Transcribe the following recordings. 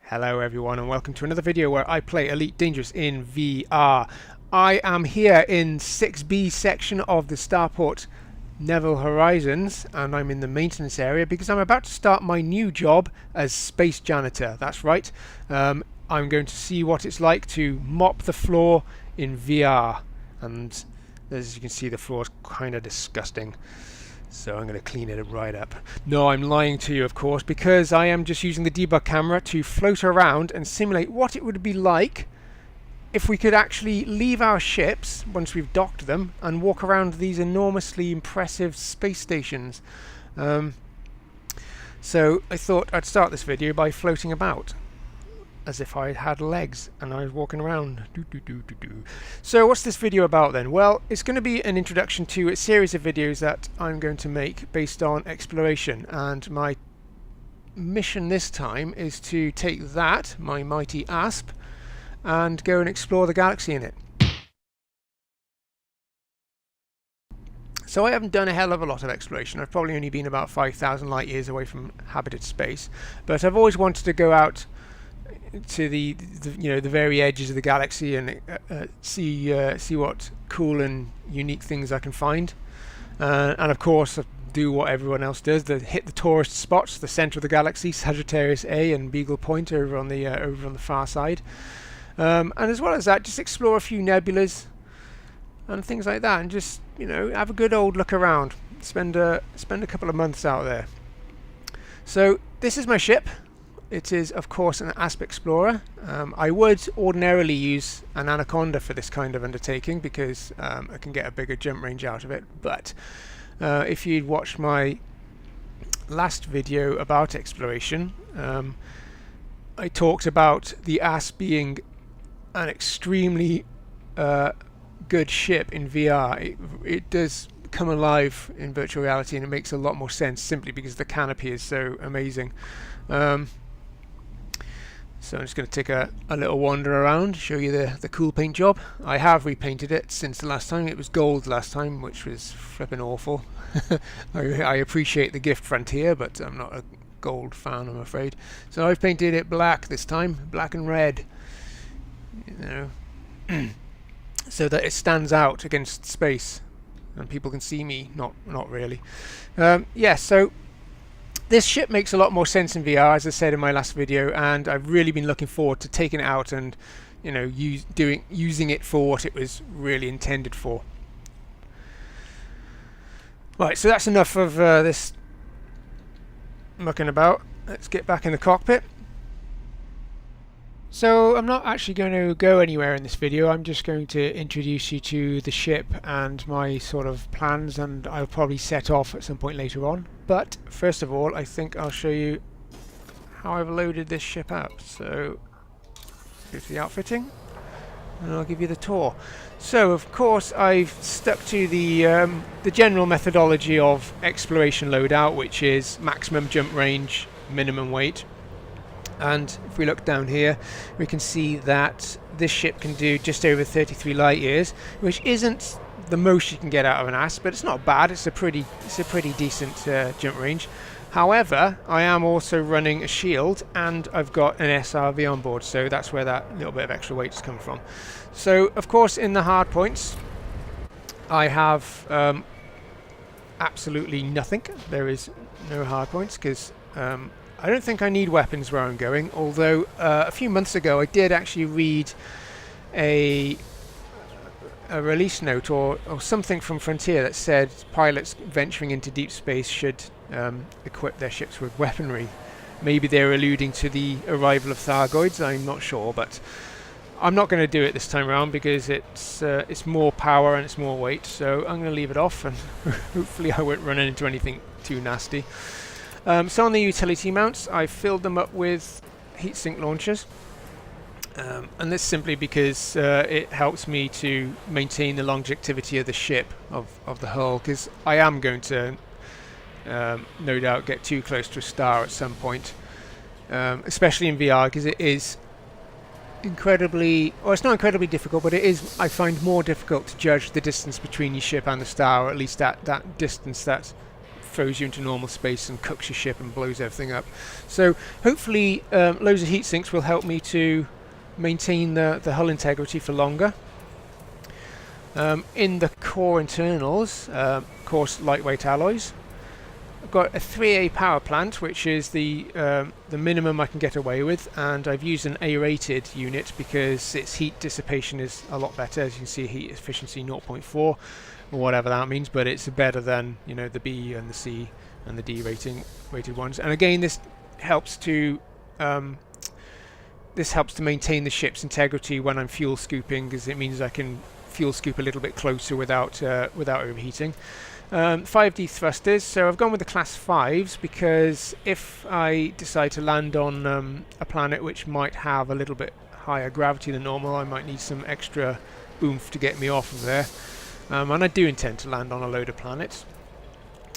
Hello everyone and welcome to another video where I play Elite Dangerous in VR. I am here in 6B section of the starport Neville Horizons and I'm in the maintenance area because I'm about to start my new job as space janitor. That's right. I'm going to see what it's like to mop the floor in VR, and as you can see the floor is kind of disgusting. So I'm going to clean it right up. No, I'm lying to you, of course, because I am just using the debug camera to float around and simulate what it would be like if we could actually leave our ships once we've docked them and walk around these enormously impressive space stations. So I thought I'd start this video by floating about as if I had legs and I was walking around. So what's this video about then? Well, it's going to be an introduction to a series of videos that I'm going to make based on exploration, and my mission this time is to take that, my mighty asp, and go and explore the galaxy in it. So I haven't done a hell of a lot of exploration. I've probably only been about 5,000 light years away from habited space, but I've always wanted to go out to the very edges of the galaxy and see what cool and unique things I can find, and of course do what everyone else does: hit the tourist spots, the center of the galaxy, Sagittarius A and Beagle Point over on the far side, and as well as that, just explore a few nebulas and things like that, and just have a good old look around. Spend a couple of months out there. So this is my ship. It is, of course, an Asp Explorer. I would ordinarily use an Anaconda for this kind of undertaking because I can get a bigger jump range out of it. But if you'd watched my last video about exploration, I talked about the Asp being an extremely good ship in VR. It does come alive in virtual reality, and it makes a lot more sense simply because the canopy is so amazing. So I'm just going to take a little wander around, show you the cool paint job. I have repainted it since the last time. It was gold last time, which was flipping awful. I appreciate the gift Frontier, but I'm not a gold fan, I'm afraid. So I've painted it black this time, black and red, so that it stands out against space and people can see me. Not really. Yeah, so this ship makes a lot more sense in VR, as I said in my last video, and I've really been looking forward to taking it out and using it for what it was really intended for. Right, so that's enough of this mucking about. Let's get back in the cockpit. So I'm not actually going to go anywhere in this video. I'm just going to introduce you to the ship and my sort of plans, and I'll probably set off at some point later on. But first of all, I think I'll show you how I've loaded this ship up. So go to the outfitting and I'll give you the tour. So of course I've stuck to the general methodology of exploration loadout, which is maximum jump range, minimum weight. And if we look down here, we can see that this ship can do just over 33 light years, which isn't the most you can get out of an Asp, but it's not bad. It's a pretty decent jump range. However, I am also running a shield, and I've got an SRV on board, so that's where that little bit of extra weight has come from. So, of course, in the hard points, I have absolutely nothing. There is no hard points because I don't think I need weapons where I'm going, although a few months ago I did actually read a release note or something from Frontier that said pilots venturing into deep space should equip their ships with weaponry. Maybe they're alluding to the arrival of Thargoids, I'm not sure, but I'm not going to do it this time around because it's more power and it's more weight, so I'm going to leave it off, and hopefully I won't run into anything too nasty. So on the utility mounts, I filled them up with heatsink launchers, and this simply because it helps me to maintain the longevity of the ship, of the hull, because I am going to no doubt get too close to a star at some point, especially in VR, because it is incredibly, well, it's not incredibly difficult, but it is, I find, more difficult to judge the distance between your ship and the star, or at least that distance that throws you into normal space and cooks your ship and blows everything up. So hopefully loads of heat sinks will help me to maintain the hull integrity for longer. In the core internals, of course, lightweight alloys. I've got a 3A power plant, which is the minimum I can get away with, and I've used an A-rated unit because its heat dissipation is a lot better. As you can see, heat efficiency 0.4, or whatever that means, but it's better than, you know, the B and the C and the D rated ones. And again, this helps to maintain the ship's integrity when I'm fuel scooping, because it means I can fuel scoop a little bit closer without overheating. 5D thrusters, so I've gone with the class 5s because if I decide to land on a planet which might have a little bit higher gravity than normal, I might need some extra oomph to get me off of there. And I do intend to land on a load of planets.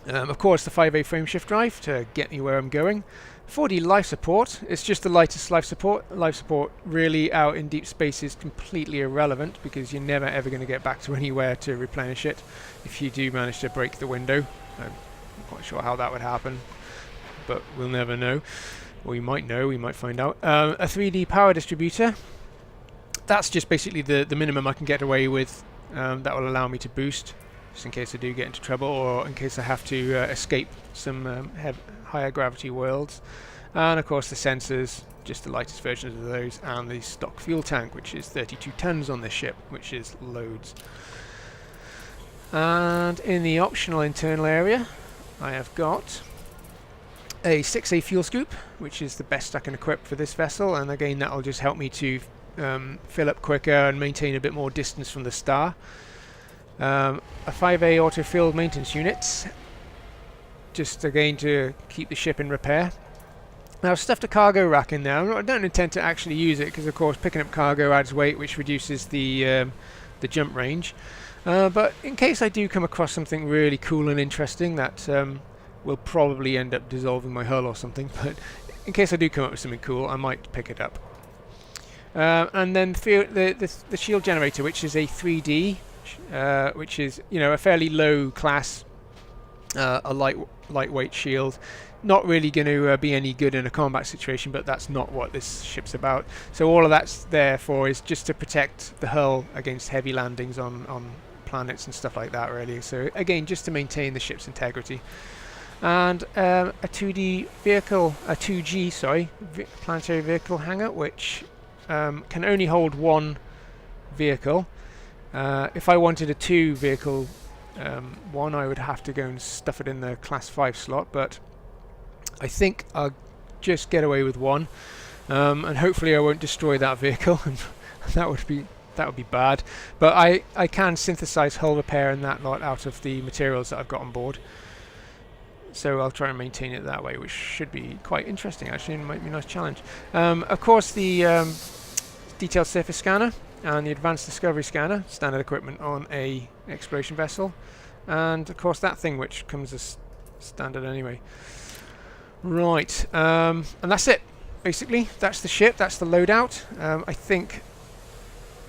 Of course, the 5A frameshift drive to get me where I'm going. 4D life support, it's just the lightest life support. Life support really out in deep space is completely irrelevant because you're never ever going to get back to anywhere to replenish it if you do manage to break the window. I'm not quite sure how that would happen, but we'll never know. Or we might know, we might find out. A 3D power distributor, that's just basically the minimum I can get away with. That will allow me to boost, just in case I do get into trouble, or in case I have to escape some higher gravity worlds. And of course the sensors, just the lightest versions of those, and the stock fuel tank, which is 32 tons on this ship, which is loads. And in the optional internal area, I have got a 6A fuel scoop, which is the best I can equip for this vessel, and again that will just help me to fill up quicker and maintain a bit more distance from the star. A 5A auto-filled maintenance unit, just again to keep the ship in repair. Now I've stuffed a cargo rack in there. I don't intend to actually use it because of course picking up cargo adds weight, which reduces the jump range. But in case I do come across something really cool and interesting that will probably end up dissolving my hull or something, but in case I do come up with something cool, I might pick it up. And then the shield generator, which is a 3D, which is, you know, a fairly low class, a lightweight shield. Not really going to be any good in a combat situation, but that's not what this ship's about. So all of that's there for is just to protect the hull against heavy landings on planets and stuff like that, really. So again, just to maintain the ship's integrity. And a 2G, sorry, planetary vehicle hangar, which can only hold one vehicle. If I wanted a 2 vehicle one, I would have to go and stuff it in the class 5 slot, but I think I'll just get away with one, and hopefully I won't destroy that vehicle. that would be bad. But I can synthesize hull repair and that lot out of the materials that I've got on board, so I'll try and maintain it that way, which should be quite interesting actually, and might be a nice challenge. Of course, the detailed surface scanner and the advanced discovery scanner, standard equipment on a exploration vessel, and of course that thing which comes as standard anyway. Right, and that's it. Basically, that's the ship. That's the loadout. I think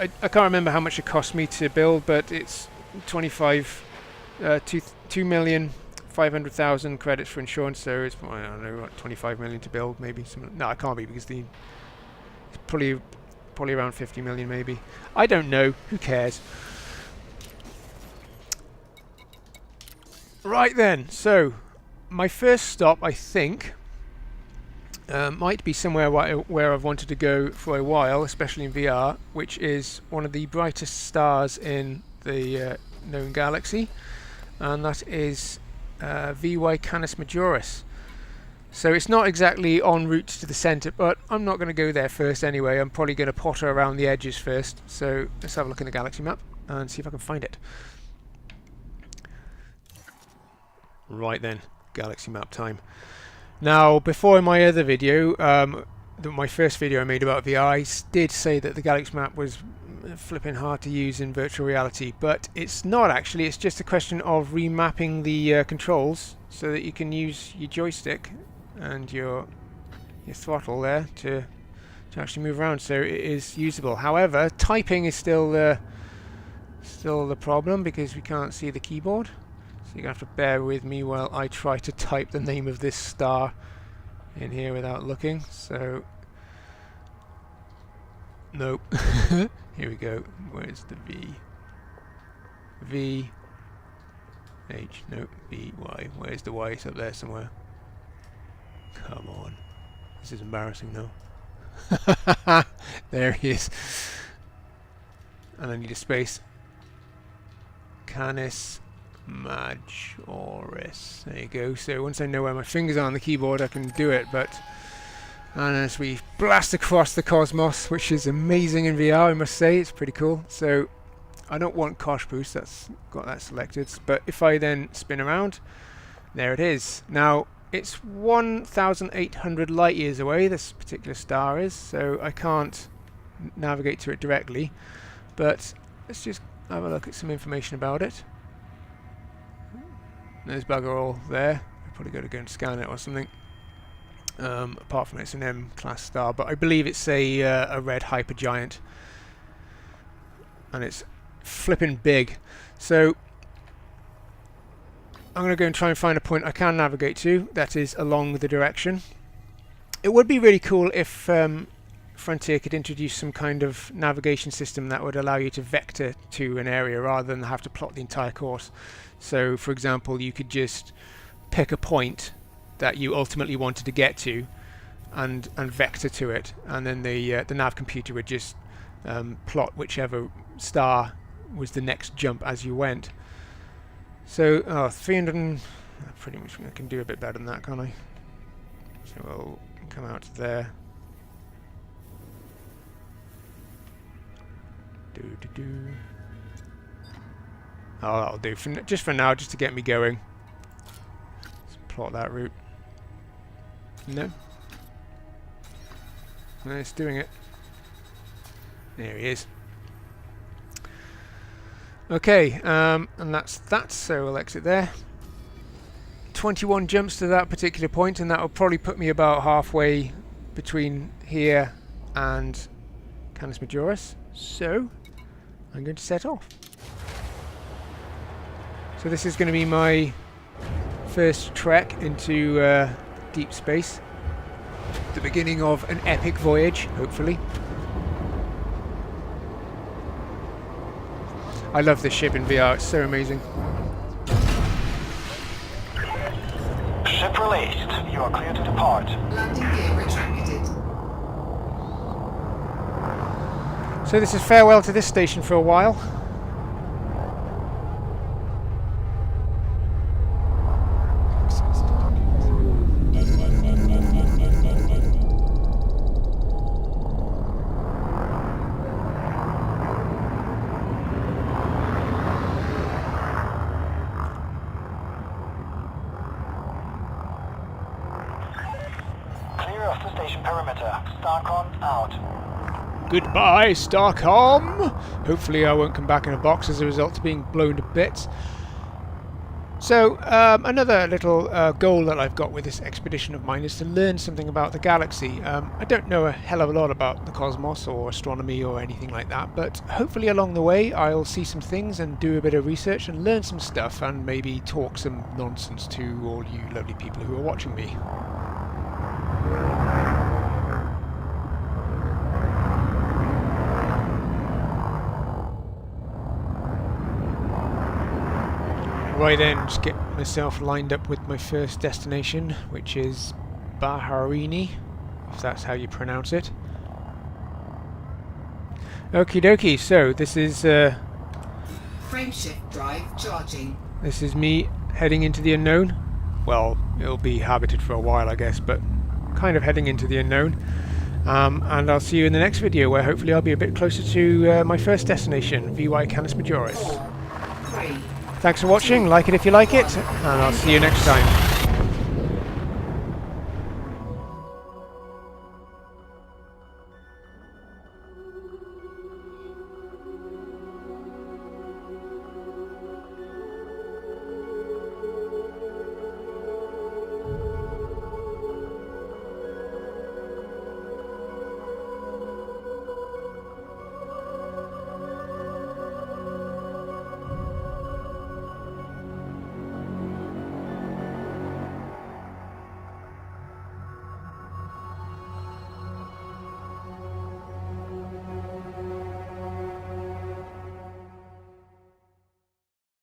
I can't remember how much it cost me to build, but it's 2,500,000 credits for insurance. So it's, I don't know, like 25 million to build, maybe. No, it can't be because it's probably around 50 million, maybe. I don't know. Who cares? Right then. So my first stop, I think, might be somewhere where I've wanted to go for a while, especially in VR, which is one of the brightest stars in the known galaxy, and that is Vive Canis Majoris. So it's not exactly en route to the centre, but I'm not going to go there first anyway. I'm probably going to potter around the edges first. So let's have a look in the galaxy map and see if I can find it. Right then. Galaxy map time. Now, before in my other video, my first video I made about VR, I did say that the galaxy map was flipping hard to use in virtual reality, but it's not actually. It's just a question of remapping the controls so that you can use your joystick and your throttle there to actually move around, so it is usable. However, typing is still the problem because we can't see the keyboard. So you're going to have to bear with me while I try to type the name of this star in here without looking. So, nope. Here we go. Where's the V? V, H, nope, B, Y. Where's the Y? It's up there somewhere. Come on. This is embarrassing though. There he is. And I need a space. Canis Majoris. There you go. So once I know where my fingers are on the keyboard, I can do it. But and as we blast across the cosmos, which is amazing in VR, I must say, it's pretty cool. So I don't want Kosh boost. That's got that selected. But if I then spin around, there it is. Now it's 1,800 light years away. This particular star is, so I can't navigate to it directly. But let's just have a look at some information about it. There's bugger all there. I've probably got to go and scan it or something. Apart from it's an M-class star, but I believe it's a red hypergiant, and it's flipping big. So I'm going to go and try and find a point I can navigate to that is along the direction. It would be really cool if Frontier could introduce some kind of navigation system that would allow you to vector to an area rather than have to plot the entire course. So for example, you could just pick a point that you ultimately wanted to get to and vector to it, and then the nav computer would just plot whichever star was the next jump as you went. So 300 pretty much I can do a bit better than that, can't I? So we'll come out to there. Oh, that'll do just for now, just to get me going. Let's plot that route. No. No, it's doing it. There he is. Okay, and that's that, so we'll exit there. 21 jumps to that particular point, and that will probably put me about halfway between here and Canis Majoris. So I'm going to set off. So this is going to be my first trek into deep space. The beginning of an epic voyage, hopefully. I love this ship in VR, it's so amazing. Ship released. You are clear to depart. Landing gear retracted. So this is farewell to this station for a while. Clear of the station perimeter. Starcom out. Goodbye, Starcom! Hopefully I won't come back in a box as a result of being blown to bits. So, another little goal that I've got with this expedition of mine is to learn something about the galaxy. I don't know a hell of a lot about the cosmos or astronomy or anything like that, but hopefully along the way I'll see some things and do a bit of research and learn some stuff and maybe talk some nonsense to all you lovely people who are watching me. Right then, just get myself lined up with my first destination, which is Baharini, if that's how you pronounce it. Okie dokie, so this is Frameshift drive charging. this is me heading into the unknown. Well, it'll be habited for a while I guess, but kind of heading into the unknown. And I'll see you in the next video where hopefully I'll be a bit closer to my first destination, VY Canis Majoris. 4, 3. Thanks for watching, like it if you like it, and I'll see you next time.